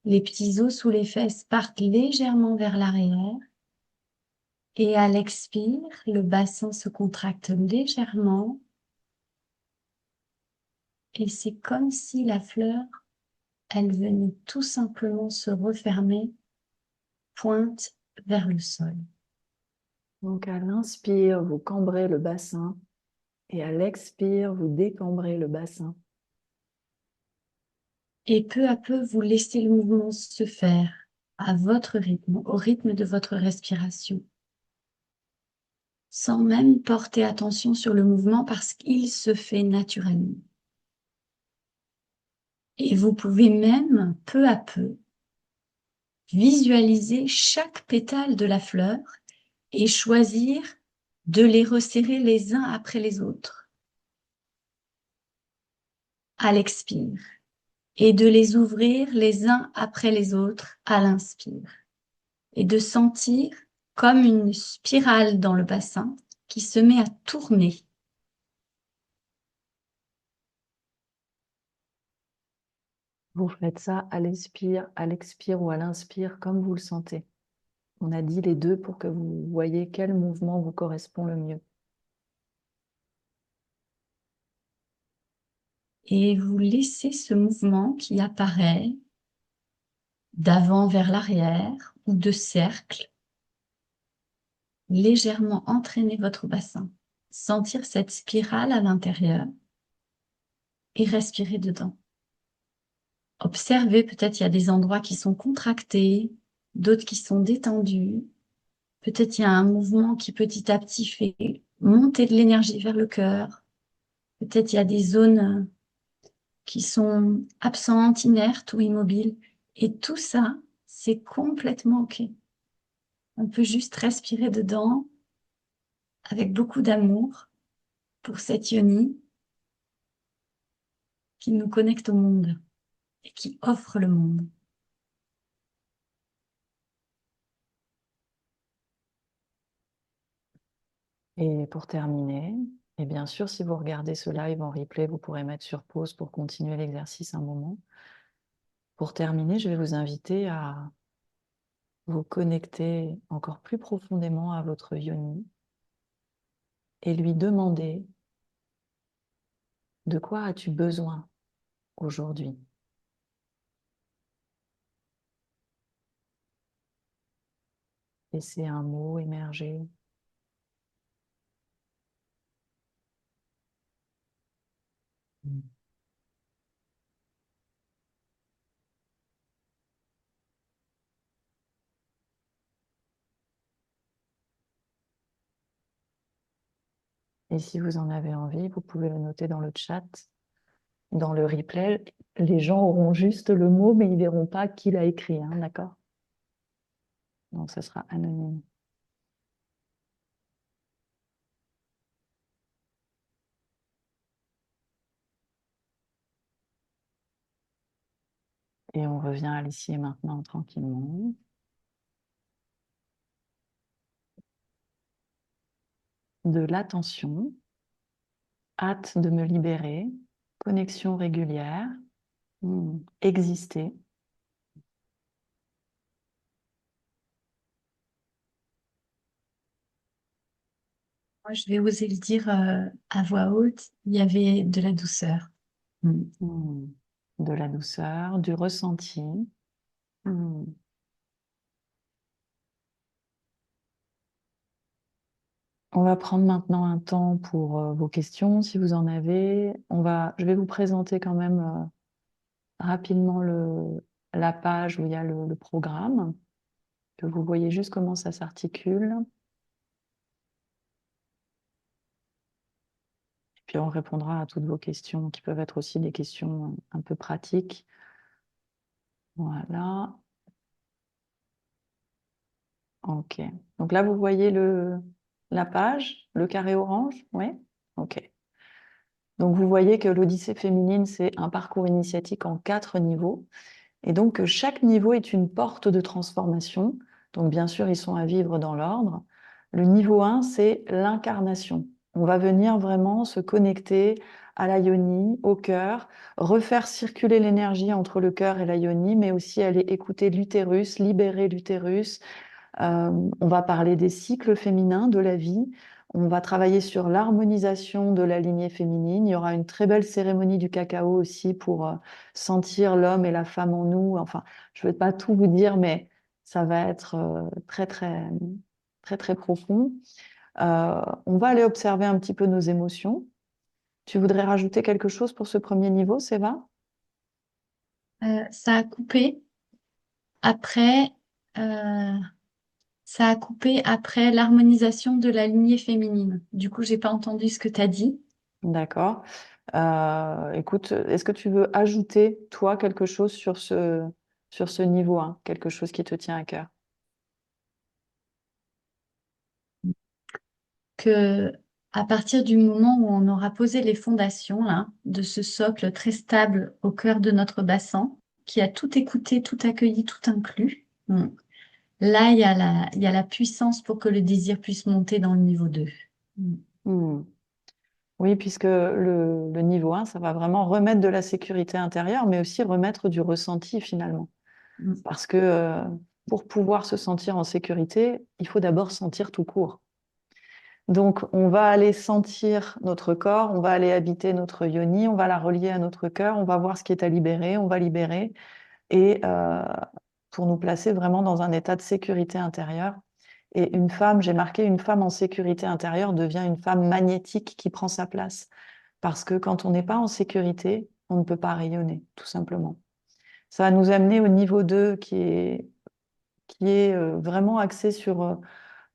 les petits os sous les fesses partent légèrement vers l'arrière, et à l'expire, le bassin se contracte légèrement, et c'est comme si la fleur, elle venait tout simplement se refermer, pointe vers le sol. Donc à l'inspire, vous cambrez le bassin et à l'expire, vous décambrez le bassin. Et peu à peu, vous laissez le mouvement se faire à votre rythme, au rythme de votre respiration, sans même porter attention sur le mouvement parce qu'il se fait naturellement. Et vous pouvez même, peu à peu, visualiser chaque pétale de la fleur et choisir de les resserrer les uns après les autres à l'expire et de les ouvrir les uns après les autres à l'inspire et de sentir comme une spirale dans le bassin qui se met à tourner. Vous faites ça à l'expire ou à l'inspire, comme vous le sentez. On a dit les deux pour que vous voyez quel mouvement vous correspond le mieux. Et vous laissez ce mouvement qui apparaît d'avant vers l'arrière ou de cercle légèrement entraîner votre bassin. Sentir cette spirale à l'intérieur et respirer dedans. Observez, peut-être il y a des endroits qui sont contractés, d'autres qui sont détendus. Peut-être il y a un mouvement qui petit à petit fait monter de l'énergie vers le cœur. Peut-être il y a des zones qui sont absentes, inertes ou immobiles. Et tout ça, c'est complètement OK. On peut juste respirer dedans avec beaucoup d'amour pour cette yoni qui nous connecte au monde et qui offre le monde. Et pour terminer, et bien sûr, si vous regardez ce live en replay, vous pourrez mettre sur pause pour continuer l'exercice un moment. Pour terminer, je vais vous inviter à vous connecter encore plus profondément à votre yoni et lui demander de quoi as-tu besoin aujourd'hui. Laissez un mot émerger. Et si vous en avez envie, vous pouvez le noter dans le chat, dans le replay. Les gens auront juste le mot, mais ils verront pas qui l'a écrit, hein, d'accord? Donc, ce sera anonyme. Et on revient à l'ici et maintenant tranquillement. De l'attention, hâte de me libérer, connexion régulière, exister. Moi, je vais oser le dire à voix haute, il y avait de la douceur. De la douceur, du ressenti. On va prendre maintenant un temps pour vos questions, si vous en avez. Je vais vous présenter quand même rapidement la page où il y a le programme, que vous voyez juste comment ça s'articule. Puis on répondra à toutes vos questions, qui peuvent être aussi des questions un peu pratiques. Voilà. OK. Donc là, vous voyez la page, le carré orange? Oui? OK. Donc vous voyez que l'Odyssée féminine, c'est un parcours initiatique en 4 niveaux. Et donc chaque niveau est une porte de transformation. Donc bien sûr, ils sont à vivre dans l'ordre. Le niveau 1, c'est l'incarnation. On va venir vraiment se connecter à la yoni, au cœur, refaire circuler l'énergie entre le cœur et la yoni, mais aussi aller écouter l'utérus, libérer l'utérus. On va parler des cycles féminins de la vie. On va travailler sur l'harmonisation de la lignée féminine. Il y aura une très belle cérémonie du cacao aussi pour sentir l'homme et la femme en nous. Enfin, je ne vais pas tout vous dire, mais ça va être très, très, très, très profond. On va aller observer un petit peu nos émotions. Tu voudrais rajouter quelque chose pour ce premier niveau, Séva? Ça a coupé après, euh, ça a coupé après l'harmonisation de la lignée féminine. Du coup, j'ai pas entendu ce que tu as dit. D'accord. Écoute, est-ce que tu veux ajouter, toi, quelque chose sur ce niveau 1, quelque chose qui te tient à cœur? Que à partir du moment où on aura posé les fondations là, de ce socle très stable au cœur de notre bassin, qui a tout écouté, tout accueilli, tout inclus, là, il y a la puissance pour que le désir puisse monter dans le niveau 2. Hmm. Oui, puisque le niveau 1, ça va vraiment remettre de la sécurité intérieure, mais aussi remettre du ressenti finalement. Mm. Parce que pour pouvoir se sentir en sécurité, il faut d'abord sentir tout court. Donc, on va aller sentir notre corps, on va aller habiter notre yoni, on va la relier à notre cœur, on va voir ce qui est à libérer, on va libérer, et pour nous placer vraiment dans un état de sécurité intérieure. Et une femme, j'ai marqué, une femme en sécurité intérieure devient une femme magnétique qui prend sa place. Parce que quand on n'est pas en sécurité, on ne peut pas rayonner, tout simplement. Ça va nous amener au niveau 2 qui est vraiment axé sur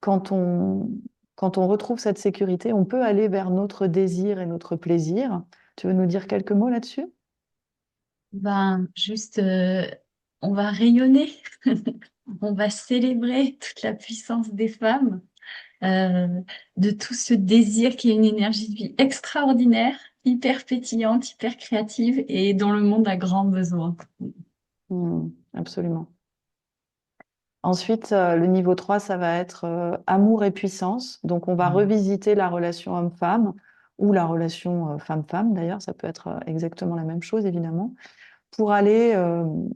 quand on, quand on retrouve cette sécurité, on peut aller vers notre désir et notre plaisir. Tu veux nous dire quelques mots là-dessus? Ben, juste, on va rayonner, on va célébrer toute la puissance des femmes euh, de tout ce désir qui est une énergie de vie extraordinaire, hyper pétillante, hyper créative et dont le monde a grand besoin. Absolument. Ensuite, le niveau 3, ça va être amour et puissance. Donc, on va revisiter la relation homme-femme ou la relation femme-femme, d'ailleurs, ça peut être exactement la même chose, évidemment, pour aller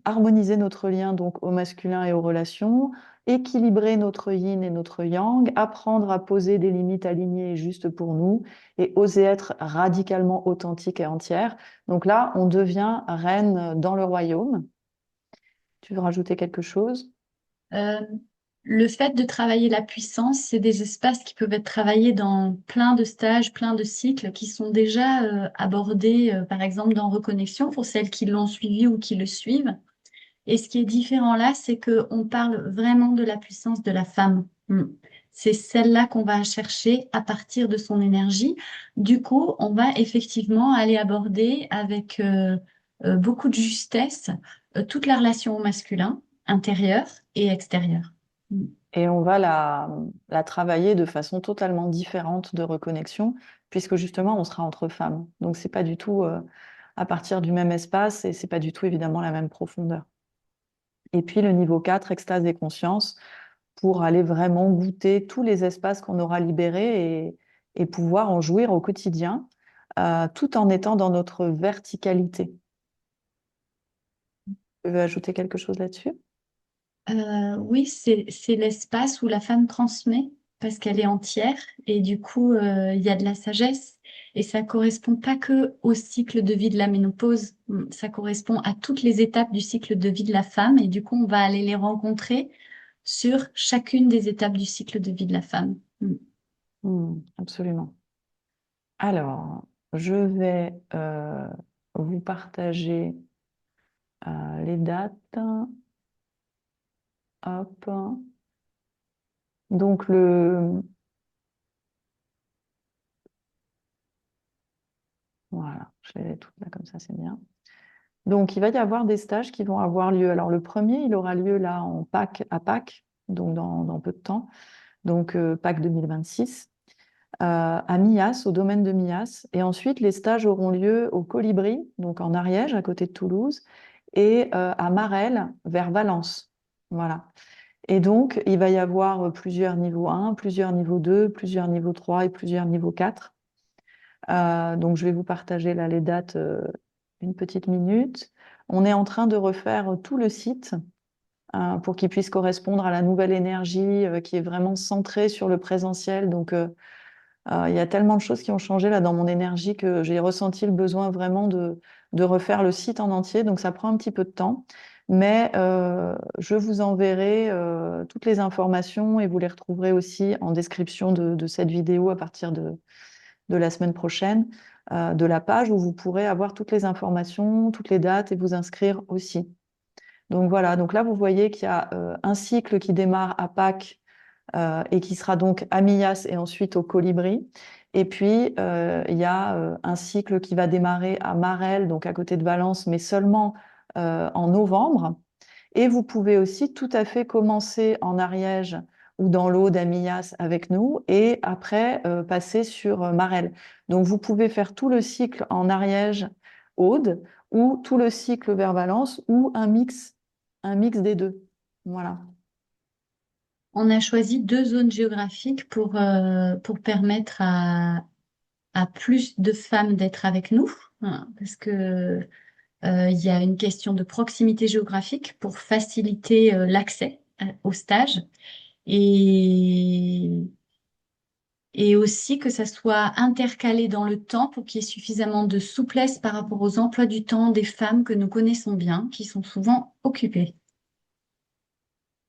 harmoniser notre lien donc au masculin et aux relations, équilibrer notre yin et notre yang, apprendre à poser des limites alignées et justes pour nous et oser être radicalement authentique et entière. Donc là, on devient reine dans le royaume. Tu veux rajouter quelque chose? Euh, le fait de travailler la puissance, c'est des espaces qui peuvent être travaillés dans plein de stages, plein de cycles qui sont déjà abordés, par exemple, dans Reconnexion pour celles qui l'ont suivi ou qui le suivent. Et ce qui est différent là, c'est qu'on parle vraiment de la puissance de la femme. C'est celle-là qu'on va chercher à partir de son énergie. Du coup, on va effectivement aller aborder avec beaucoup de justesse toute la relation au masculin, intérieur et extérieur. Mm. Et on va la travailler de façon totalement différente de reconnexion, puisque justement, on sera entre femmes. Donc, c'est pas du tout à partir du même espace et c'est pas du tout évidemment la même profondeur. Et puis, le niveau 4, extase et conscience, pour aller vraiment goûter tous les espaces qu'on aura libérés et pouvoir en jouir au quotidien, tout en étant dans notre verticalité. Tu veux ajouter quelque chose là-dessus? Oui, c'est l'espace où la femme transmet parce qu'elle est entière et du coup, il y a de la sagesse et ça correspond pas que au cycle de vie de la ménopause, ça correspond à toutes les étapes du cycle de vie de la femme et du coup, on va aller les rencontrer sur chacune des étapes du cycle de vie de la femme. Absolument. Alors, je vais vous partager les dates. Hop. Donc, voilà, je les ai toutes là comme ça, c'est bien. Donc, il va y avoir des stages qui vont avoir lieu. Alors, le premier, il aura lieu là en Pâques, à Pâques, donc dans peu de temps, donc Pâques 2026, à Millas, au domaine de Millas. Et ensuite, les stages auront lieu au Colibri, donc en Ariège, à côté de Toulouse, et à Marelles, vers Valence. Voilà. Et donc, il va y avoir plusieurs niveaux 1, plusieurs niveaux 2, plusieurs niveaux 3 et plusieurs niveaux 4. Donc, je vais vous partager là les dates une petite minute. On est en train de refaire tout le site pour qu'il puisse correspondre à la nouvelle énergie qui est vraiment centrée sur le présentiel. Donc, il y a tellement de choses qui ont changé là dans mon énergie que j'ai ressenti le besoin vraiment de refaire le site en entier. Donc, ça prend un petit peu de temps. Mais je vous enverrai toutes les informations et vous les retrouverez aussi en description de cette vidéo à partir de la semaine prochaine, de la page où vous pourrez avoir toutes les informations, toutes les dates et vous inscrire aussi. Donc voilà, donc là vous voyez qu'il y a un cycle qui démarre à Pâques et qui sera donc à Millas et ensuite au Colibri. Et puis il y a un cycle qui va démarrer à Marelles, donc à côté de Valence, mais seulement en novembre. Et vous pouvez aussi tout à fait commencer en Ariège ou dans l'Aude à Millas avec nous et après passer sur Marelles. Donc vous pouvez faire tout le cycle en Ariège, Aude ou tout le cycle vers Valence ou un mix des deux. Voilà. On a choisi deux zones géographiques pour permettre à plus de femmes d'être avec nous, hein, parce que il y a une question de proximité géographique pour faciliter l'accès au stage et, et aussi que ça soit intercalé dans le temps pour qu'il y ait suffisamment de souplesse par rapport aux emplois du temps des femmes que nous connaissons bien, qui sont souvent occupées.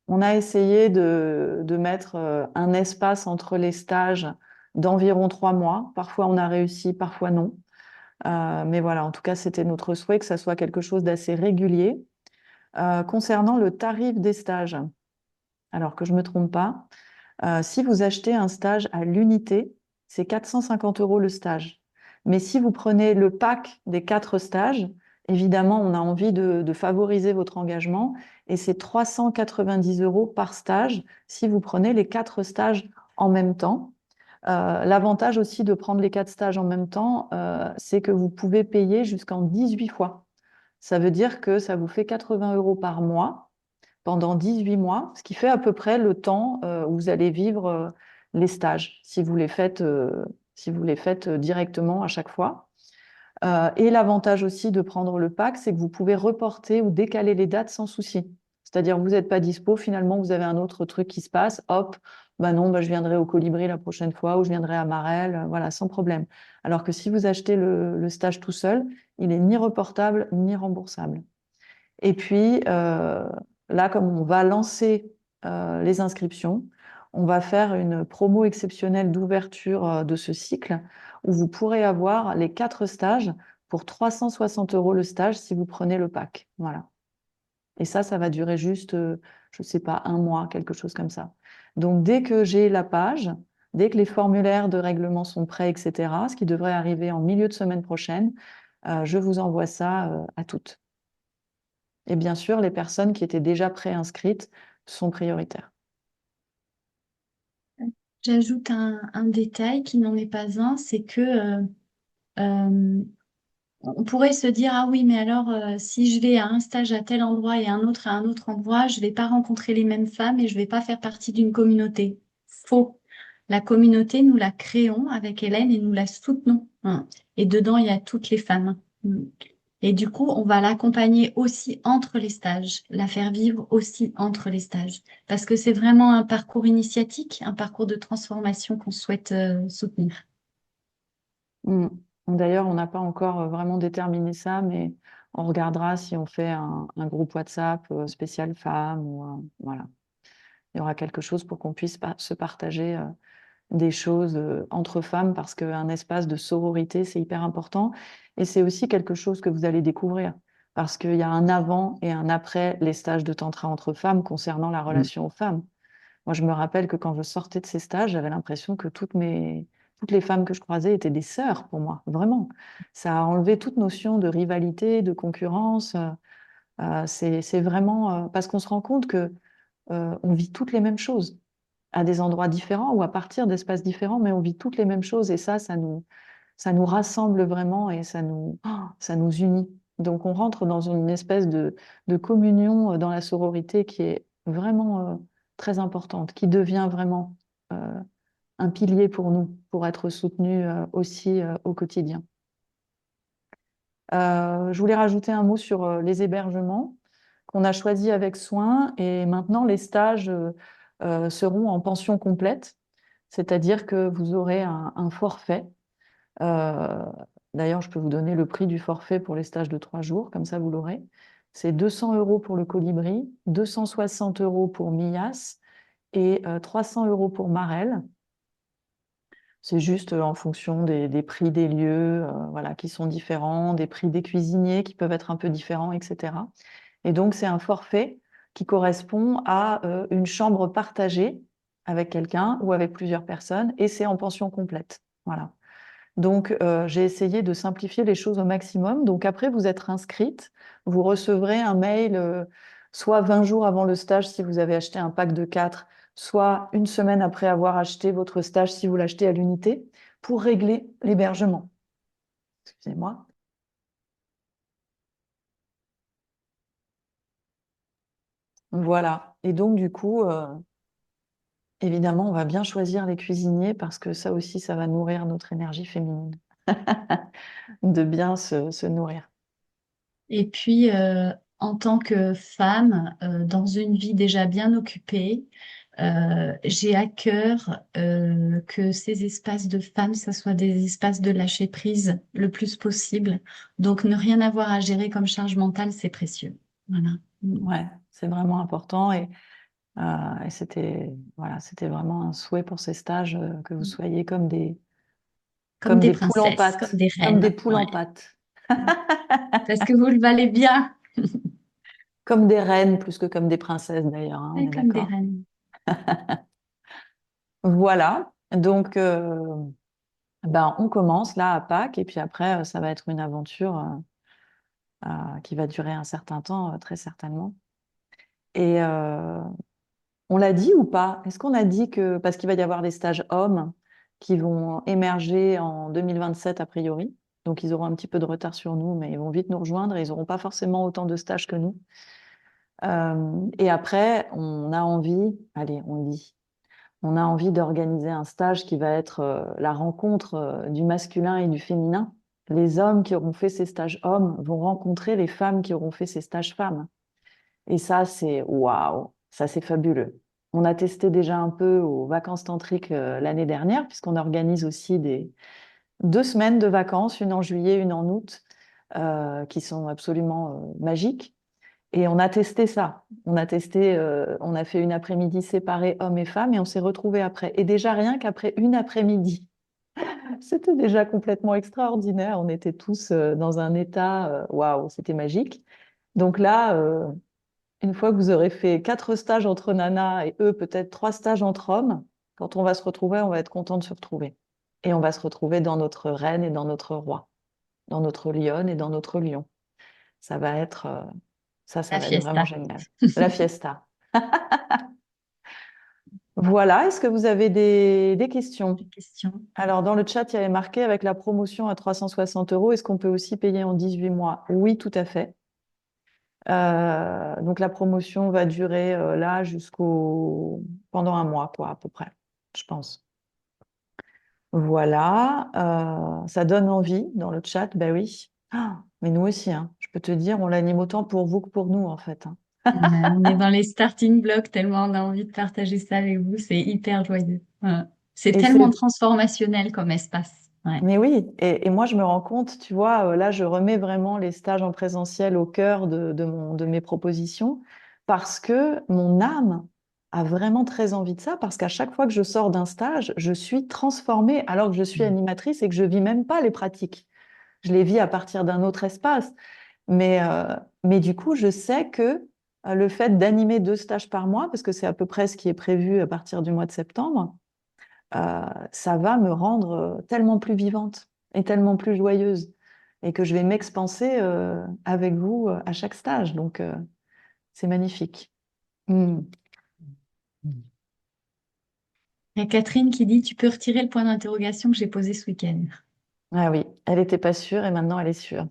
On a essayé de mettre un espace entre les stages d'environ 3 mois. Parfois on a réussi, parfois non. Mais voilà, en tout cas, c'était notre souhait que ça soit quelque chose d'assez régulier. Concernant le tarif des stages, alors que je ne me trompe pas, si vous achetez un stage à l'unité, c'est 450 € le stage. Mais si vous prenez le pack des 4 stages, évidemment, on a envie de favoriser votre engagement et c'est 390 € par stage si vous prenez les 4 stages en même temps. L'avantage aussi de prendre les 4 stages en même temps, c'est que vous pouvez payer jusqu'en 18 fois. Ça veut dire que ça vous fait 80 € par mois pendant 18 mois, ce qui fait à peu près le temps où vous allez vivre les stages, si vous les faites directement à chaque fois. Et l'avantage aussi de prendre le pack, c'est que vous pouvez reporter ou décaler les dates sans souci. C'est-à-dire, vous n'êtes pas dispo, finalement, vous avez un autre truc qui se passe, hop, bah non, bah je viendrai au Colibri la prochaine fois ou je viendrai à Marel, voilà, sans problème. Alors que si vous achetez le stage tout seul, il est ni reportable ni remboursable. Et puis, là, comme on va lancer les inscriptions, on va faire une promo exceptionnelle d'ouverture de ce cycle où vous pourrez avoir les 4 stages pour 360 € le stage si vous prenez le pack. Voilà. Et ça va durer juste, je ne sais pas, un mois, quelque chose comme ça. Donc, dès que j'ai la page, dès que les formulaires de règlement sont prêts, etc., ce qui devrait arriver en milieu de semaine prochaine, je vous envoie ça à toutes. Et bien sûr, les personnes qui étaient déjà préinscrites sont prioritaires. J'ajoute un détail qui n'en est pas un, c'est que euh, on pourrait se dire, ah oui, mais alors si je vais à un stage à tel endroit et un autre à un autre endroit, je ne vais pas rencontrer les mêmes femmes et je ne vais pas faire partie d'une communauté. Faux. La communauté, nous la créons avec Hélène et nous la soutenons. Hein. Et dedans, il y a toutes les femmes. Et du coup, on va l'accompagner aussi entre les stages, la faire vivre aussi entre les stages. Parce que c'est vraiment un parcours initiatique, un parcours de transformation qu'on souhaite soutenir. Mm. D'ailleurs, on n'a pas encore vraiment déterminé ça, mais on regardera si on fait un groupe WhatsApp spécial femmes ou voilà. Il y aura quelque chose pour qu'on puisse se partager des choses entre femmes parce qu'un espace de sororité, c'est hyper important. Et c'est aussi quelque chose que vous allez découvrir parce qu'il y a un avant et un après les stages de tantra entre femmes concernant la relation aux femmes. Moi, je me rappelle que quand je sortais de ces stages, j'avais l'impression que toutes les femmes que je croisais étaient des sœurs pour moi, vraiment. Ça a enlevé toute notion de rivalité, de concurrence. C'est vraiment parce qu'on se rend compte que on vit toutes les mêmes choses à des endroits différents ou à partir d'espaces différents, mais on vit toutes les mêmes choses et ça nous rassemble vraiment et ça nous unit. Donc on rentre dans une espèce de communion dans la sororité qui est vraiment très importante, qui devient vraiment euh, un pilier pour nous, pour être soutenus aussi au quotidien. Je voulais rajouter un mot sur les hébergements qu'on a choisis avec soin et maintenant les stages seront en pension complète, c'est-à-dire que vous aurez un forfait. Euh, D'ailleurs, je peux vous donner le prix du forfait pour les stages de 3 jours, comme ça vous l'aurez. C'est 200 € pour le Colibri, 260 € pour Mias et 300 € pour Marel. C'est juste en fonction des prix des lieux voilà, qui sont différents, des prix des cuisiniers qui peuvent être un peu différents, etc. Et donc, c'est un forfait qui correspond à une chambre partagée avec quelqu'un ou avec plusieurs personnes et c'est en pension complète. Voilà. Donc, j'ai essayé de simplifier les choses au maximum. Donc, après vous êtes inscrite, vous recevrez un mail soit 20 jours avant le stage si vous avez acheté un pack de 4, soit une semaine après avoir acheté votre stage si vous l'achetez à l'unité, pour régler l'hébergement. Excusez-moi. Voilà. Et donc, du coup, évidemment, on va bien choisir les cuisiniers parce que ça aussi, ça va nourrir notre énergie féminine, de bien se nourrir. Et puis, en tant que femme, dans une vie déjà bien occupée, j'ai à cœur que ces espaces de femmes, ça soit des espaces de lâcher prise le plus possible. Donc, ne rien avoir à gérer comme charge mentale, c'est précieux. Voilà. Ouais, c'est vraiment important et c'était voilà, c'était vraiment un souhait pour ces stages que vous soyez Comme comme des des poules en princesses, comme pâte, des comme des reines. poules en Ouais. pâte, Parce que vous le valez bien. comme des reines plus que comme des princesses d'ailleurs, hein, on Ouais, est comme des d'accord. reines. Voilà, donc ben, on commence là à Pâques et puis après ça va être une aventure qui va durer un certain temps très certainement. Et On l'a dit ou pas? Est-ce qu'on a dit que, parce qu'il va y avoir des stages hommes qui vont émerger en 2027 a priori, donc ils auront un petit peu de retard sur nous, mais ils vont vite nous rejoindre et ils n'auront pas forcément autant de stages que nous. Et après, on a envie, allez, on le dit, on a envie d'organiser un stage qui va être la rencontre du masculin et du féminin. Les hommes qui auront fait ces stages hommes vont rencontrer les femmes qui auront fait ces stages femmes. Et ça, c'est waouh, ça c'est fabuleux. On a testé déjà un peu aux vacances tantriques l'année dernière, puisqu'on organise aussi des 2 semaines de vacances, une en juillet, une en août, qui sont absolument magiques. Et on a testé ça. On a testé, on a fait une après-midi séparée hommes et femmes et on s'est retrouvés après. Et déjà rien qu'après une après-midi, c'était déjà complètement extraordinaire. On était tous dans un état, waouh, c'était magique. Donc là, une fois que vous aurez fait 4 stages entre nanas et eux, peut-être 3 stages entre hommes, quand on va se retrouver, on va être content de se retrouver. Et on va se retrouver dans notre reine et dans notre roi, dans notre lionne et dans notre lion. Ça va être, ça La va être vraiment fiesta. génial. La fiesta. Voilà, est-ce que vous avez des questions? Des questions. Alors, dans le chat, il y avait marqué avec la promotion à 360 euros, est-ce qu'on peut aussi payer en 18 mois? Oui, tout à fait. Donc, la promotion va durer là pendant un mois, quoi, à peu près, je pense. Voilà, ça donne envie dans le chat, ben oui. Ah, mais nous aussi, hein. Je peux te dire, on l'anime autant pour vous que pour nous, en fait, hein. Ouais, on est dans les starting blocks tellement on a envie de partager ça avec vous. C'est hyper joyeux. Ouais. C'est Et tellement c'est transformationnel comme espace. Ouais. Mais oui, et moi je me rends compte, tu vois, là je remets vraiment les stages en présentiel au cœur de mes propositions parce que mon âme a vraiment très envie de ça, parce qu'à chaque fois que je sors d'un stage, je suis transformée alors que je suis animatrice et que je vis même pas les pratiques. Je les vis à partir d'un autre espace. Mais du coup, je sais que le fait d'animer 2 stages par mois, parce que c'est à peu près ce qui est prévu à partir du mois de septembre, ça va me rendre tellement plus vivante et tellement plus joyeuse et que je vais m'expanser avec vous à chaque stage. Donc, c'est magnifique. Mm. Il y a Catherine qui dit, tu peux retirer le point d'interrogation que j'ai posé ce week-end. Ah oui, elle n'était pas sûre et maintenant elle est sûre.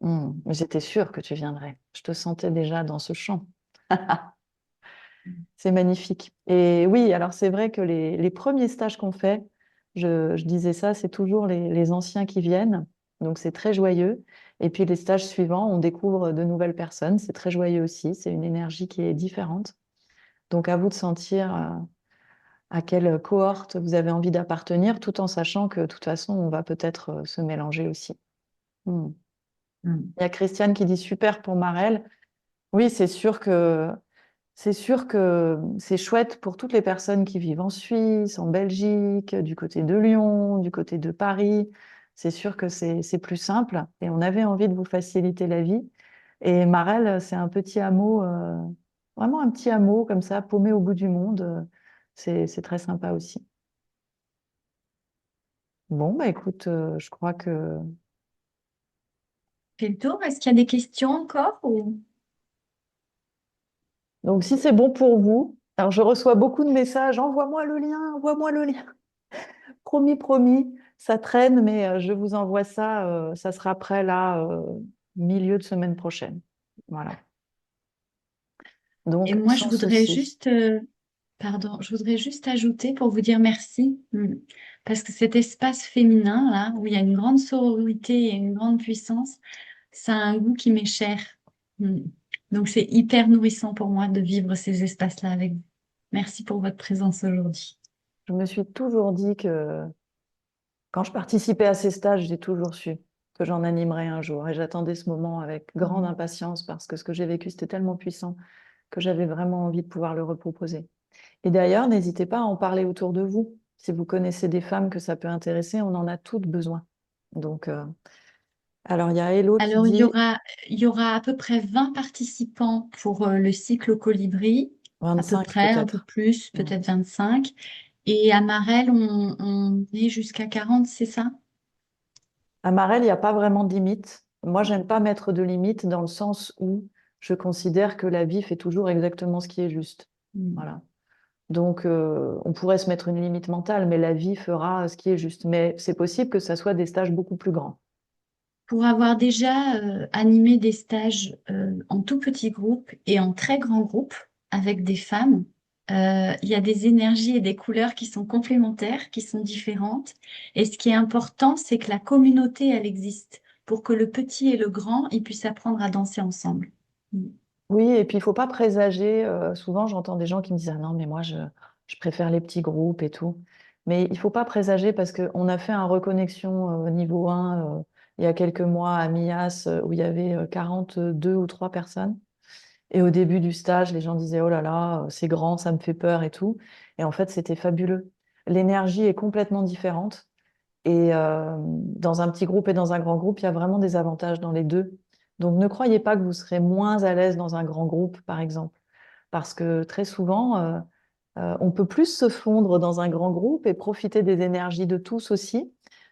Mais j'étais sûre que tu viendrais. Je te sentais déjà dans ce champ. C'est magnifique. Et oui, alors c'est vrai que les premiers stages qu'on fait, je disais ça, c'est toujours les anciens qui viennent. Donc c'est très joyeux. Et puis les stages suivants, on découvre de nouvelles personnes. C'est très joyeux aussi. C'est une énergie qui est différente. Donc à vous de sentir à quelle cohorte vous avez envie d'appartenir, tout en sachant que de toute façon, on va peut-être se mélanger aussi. Hmm. Mm. Il y a Christiane qui dit super pour Marelle. Oui, c'est sûr que c'est chouette pour toutes les personnes qui vivent en Suisse, en Belgique, du côté de Lyon, du côté de Paris. C'est sûr que c'est plus simple et on avait envie de vous faciliter la vie. Et Marel, c'est un petit hameau, vraiment un petit hameau comme ça, paumé au bout du monde. C'est très sympa aussi. Bon, bah écoute, je crois que... Fait le tour. Est-ce qu'il y a des questions encore ou... Donc si c'est bon pour vous, alors je reçois beaucoup de messages, envoie-moi le lien, envoie-moi le lien. Promis, promis, ça traîne, mais je vous envoie ça. Ça sera prêt là, milieu de semaine prochaine. Voilà. Et Donc, moi, je sans voudrais souci. juste, pardon, je voudrais juste ajouter pour vous dire merci. Parce que cet espace féminin, là, où il y a une grande sororité et une grande puissance, ça a un goût qui m'est cher. Mm. Donc, c'est hyper nourrissant pour moi de vivre ces espaces-là avec vous. Merci pour votre présence aujourd'hui. Je me suis toujours dit que quand je participais à ces stages, j'ai toujours su que j'en animerais un jour. Et j'attendais ce moment avec grande Mm. impatience parce que ce que j'ai vécu, c'était tellement puissant que j'avais vraiment envie de pouvoir le reproposer. Et d'ailleurs, n'hésitez pas à en parler autour de vous. Si vous connaissez des femmes que ça peut intéresser, on en a toutes besoin. Donc, alors il y a Hello qui Alors, dit il y aura à peu près 20 participants pour le cycle au colibri, à peu 25 près, un peu peut-être. plus, Mm. peut-être 25. Et à Marelle, on est jusqu'à 40, c'est ça? À Marel, il n'y a pas vraiment de limite. Moi, j'aime pas mettre de limite dans le sens où je considère que la vie fait toujours exactement ce qui est juste. Mm. Voilà. Donc, on pourrait se mettre une limite mentale, mais la vie fera ce qui est juste. Mais c'est possible que ça soit des stages beaucoup plus grands. Pour avoir déjà animé des stages en tout petit groupe et en très grand groupe avec des femmes, il y a des énergies et des couleurs qui sont complémentaires, qui sont différentes. Et ce qui est important, c'est que la communauté, elle existe pour que le petit et le grand, ils puissent apprendre à danser ensemble. Mm. Oui, et puis il faut pas présager. Souvent, j'entends des gens qui me disent, ah non, mais moi, je préfère les petits groupes et tout. Mais il faut pas présager parce qu'on a fait un reconnexion niveau 1 il y a quelques mois à Mias où il y avait 42 ou 3 personnes. Et au début du stage, les gens disaient, oh là là, c'est grand, ça me fait peur et tout. Et en fait, c'était fabuleux. L'énergie est complètement différente. Et dans un petit groupe et dans un grand groupe, il y a vraiment des avantages dans les deux. Donc ne croyez pas que vous serez moins à l'aise dans un grand groupe, par exemple, parce que très souvent, on peut plus se fondre dans un grand groupe et profiter des énergies de tous aussi.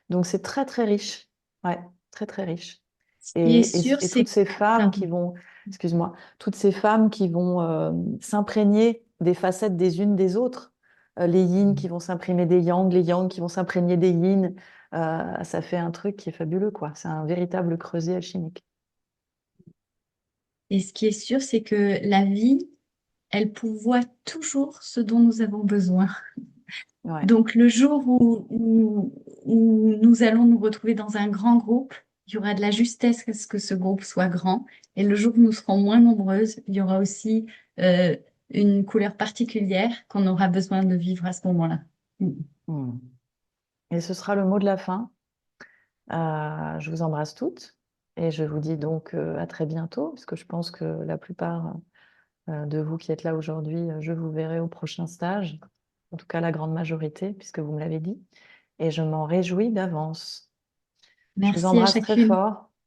Donc c'est très très riche. Ouais, très très riche. Ce qui est sûr, Et toutes c'est... ces femmes Pardon. qui vont, excuse-moi, toutes ces femmes qui vont s'imprégner des facettes des unes des autres, les yin qui vont s'imprimer des yang, les yang qui vont s'imprégner des yin, ça fait un truc qui est fabuleux, quoi. C'est un véritable creuset alchimique. Et ce qui est sûr, c'est que la vie, elle pourvoit toujours ce dont nous avons besoin. Ouais. Donc, le jour où nous allons nous retrouver dans un grand groupe, il y aura de la justesse à ce que ce groupe soit grand. Et le jour où nous serons moins nombreuses, il y aura aussi euh, une couleur particulière qu'on aura besoin de vivre à ce moment-là. Mm. Hmm. Et ce sera le mot de la fin. Je vous embrasse toutes et je vous dis donc à très bientôt, parce que je pense que la plupart de vous qui êtes là aujourd'hui, je vous verrai au prochain stage, en tout cas la grande majorité, puisque vous me l'avez dit, et je m'en réjouis d'avance. Je vous Merci à embrasse très chacune. fort.